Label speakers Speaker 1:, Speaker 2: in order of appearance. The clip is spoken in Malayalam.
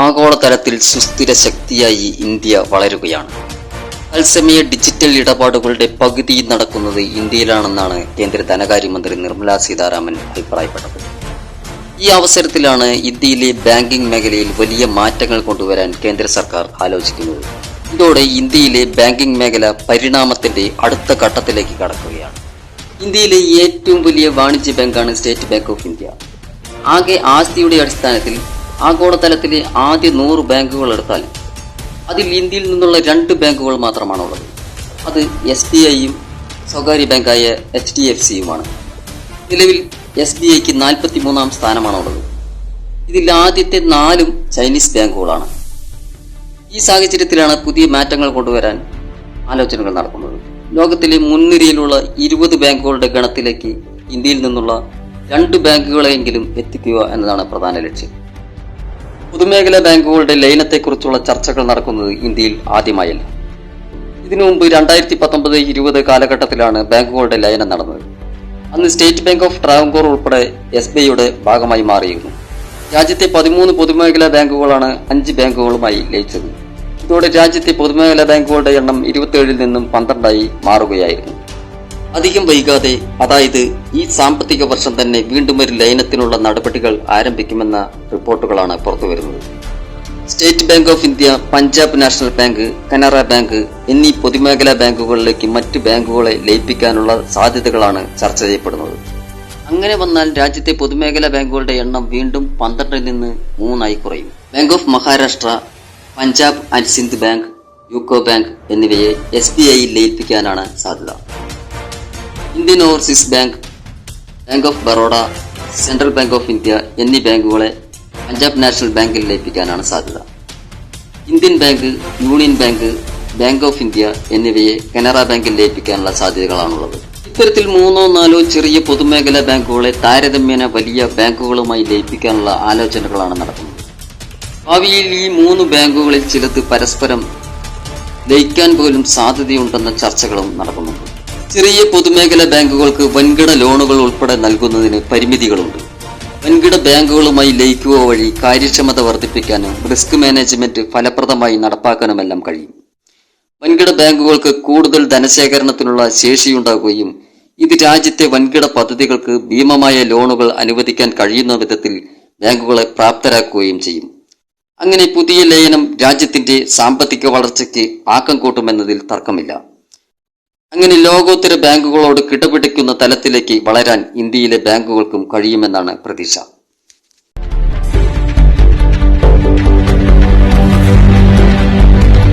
Speaker 1: ആഗോളതലത്തിൽ സുസ്ഥിര ശക്തിയായി ഇന്ത്യ വളരുകയാണ്. തത്സമയ ഡിജിറ്റൽ ഇടപാടുകളുടെ പകുതി നടക്കുന്നത് ഇന്ത്യയിലാണെന്നാണ് കേന്ദ്ര ധനകാര്യമന്ത്രി നിർമ്മലാ സീതാരാമൻ അഭിപ്രായപ്പെട്ടത്. ഈ അവസരത്തിലാണ് ഇന്ത്യയിലെ ബാങ്കിംഗ് മേഖലയിൽ വലിയ മാറ്റങ്ങൾ കൊണ്ടുവരാൻ കേന്ദ്ര സർക്കാർ ആലോചിക്കുന്നത്. ഇതോടെ ഇന്ത്യയിലെ ബാങ്കിംഗ് മേഖല പരിണാമത്തിന്റെ അടുത്ത ഘട്ടത്തിലേക്ക് കടക്കുകയാണ്. ഇന്ത്യയിലെ ഏറ്റവും വലിയ വാണിജ്യ ബാങ്കാണ് സ്റ്റേറ്റ് ബാങ്ക് ഓഫ് ഇന്ത്യ. ആകെ ആസ്തിയുടെ അടിസ്ഥാനത്തിൽ ആഗോളതലത്തിലെ ആദ്യ 100 ബാങ്കുകൾ എടുത്താൽ അതിൽ ഇന്ത്യയിൽ നിന്നുള്ള 2 ബാങ്കുകൾ മാത്രമാണുള്ളത്. അത് SBIയും സ്വകാര്യ ബാങ്കായ HDFCയുമാണ്. നിലവിൽ SBIക്ക് 43ാം സ്ഥാനമാണുള്ളത്. ഇതിൽ ആദ്യത്തെ 4 ചൈനീസ് ബാങ്കുകളാണ്. ഈ സാഹചര്യത്തിലാണ് പുതിയ മാറ്റങ്ങൾ കൊണ്ടുവരാൻ ആലോചനകൾ നടക്കുന്നത്. ലോകത്തിലെ മുൻനിരയിലുള്ള 20 ബാങ്കുകളുടെ ഗണത്തിലേക്ക് ഇന്ത്യയിൽ നിന്നുള്ള 2 ബാങ്കുകളെങ്കിലും എത്തിക്കുക എന്നതാണ് പ്രധാന ലക്ഷ്യം. പൊതുമേഖലാ ബാങ്കുകളുടെ ലയനത്തെക്കുറിച്ചുള്ള ചർച്ചകൾ നടക്കുന്നത് ഇന്ത്യയിൽ ആദ്യമായല്ല. ഇതിനു മുമ്പ് 2019-20 കാലഘട്ടത്തിലാണ് ബാങ്കുകളുടെ ലയനം നടന്നത്. അന്ന് സ്റ്റേറ്റ് ബാങ്ക് ഓഫ് ട്രാവൻകൂർ ഉൾപ്പെടെ SBIയുടെ ഭാഗമായി മാറിയിരുന്നു. രാജ്യത്തെ 13 പൊതുമേഖലാ ബാങ്കുകളാണ് 5 ബാങ്കുകളുമായി ലയിച്ചത്. ഇതോടെ രാജ്യത്തെ പൊതുമേഖലാ ബാങ്കുകളുടെ എണ്ണം 27-ൽ നിന്നും 12ആയി മാറുകയായിരുന്നു. അധികം വൈകാതെ, അതായത് ഈ സാമ്പത്തിക വർഷം തന്നെ വീണ്ടും ഒരു ലയനത്തിനുള്ള നടപടികൾ ആരംഭിക്കുമെന്ന റിപ്പോർട്ടുകളാണ് പുറത്തുവരുന്നത്. State bank of India, Punjab national bank, Canara bank എന്നീ പൊതുമേഖലാ ബാങ്കുകളിലേക്ക് മറ്റ് ബാങ്കുകളെ ലയിപ്പിക്കാനുള്ള സാധ്യതകളാണ് ചർച്ച ചെയ്യപ്പെടുന്നത്. അങ്ങനെ വന്നാൽ രാജ്യത്തെ പൊതുമേഖലാ ബാങ്കുകളുടെ എണ്ണം വീണ്ടും 12-ൽ നിന്ന് 3ആയി കുറയും. Bank of Maharashtra, Punjab and Sindh bank, UCO bank എന്നിവയെ SBIയിൽ ലയിപ്പിക്കാനാണ് സാധ്യത. Indian overseas bank, bank of Baroda, central bank of India എന്നീ ബാങ്കുകളെ പഞ്ചാബ് നാഷണൽ ബാങ്കിൽ ലയിപ്പിക്കാനാണ് സാധ്യത. Indian bank, union bank, bank of India എന്നിവയെ കനറ ബാങ്കിൽ ലയിപ്പിക്കാനുള്ള സാധ്യതകളാണുള്ളത്. ഇത്തരത്തിൽ 3-4 ചെറിയ പൊതുമേഖലാ ബാങ്കുകളെ താരതമ്യേന വലിയ ബാങ്കുകളുമായി ലയിപ്പിക്കാനുള്ള ആലോചനകളാണ് നടക്കുന്നത്. ഭാവിയിൽ ഈ 3 ബാങ്കുകളിൽ ചിലത് പരസ്പരം ലയിക്കാൻ പോലും സാധ്യതയുണ്ടെന്ന ചർച്ചകളും നടക്കുന്നുണ്ട്. ചെറിയ പൊതുമേഖലാ ബാങ്കുകൾക്ക് വൻകിട ലോണുകൾ ഉൾപ്പെടെ നൽകുന്നതിന് പരിമിതികളുണ്ട്. വൻകിട ബാങ്കുകളുമായി ലയിക്കുക വഴി കാര്യക്ഷമത വർദ്ധിപ്പിക്കാനും റിസ്ക് മാനേജ്മെന്റ് ഫലപ്രദമായി നടപ്പാക്കാനുമെല്ലാം കഴിയും. വൻകിട ബാങ്കുകൾക്ക് കൂടുതൽ ധനശേഖരണത്തിനുള്ള ശേഷിയുണ്ടാകുകയും ഇത് രാജ്യത്തെ വൻകിട പദ്ധതികൾക്ക് ഭീമമായ ലോണുകൾ അനുവദിക്കാൻ കഴിയുന്ന വിധത്തിൽ ബാങ്കുകളെ പ്രാപ്തരാക്കുകയും ചെയ്യും. അങ്ങനെ പുതിയ ലയനം രാജ്യത്തിന്റെ സാമ്പത്തിക വളർച്ചയ്ക്ക് ആക്കം കൂട്ടുമെന്നതിൽ തർക്കമില്ല. അങ്ങനെ ലോകോത്തര ബാങ്കുകളോട് കിടപിടിക്കുന്ന തലത്തിലേക്ക് വളരാൻ ഇന്ത്യയിലെ ബാങ്കുകൾക്കും കഴിയുമെന്നാണ് പ്രതീക്ഷ.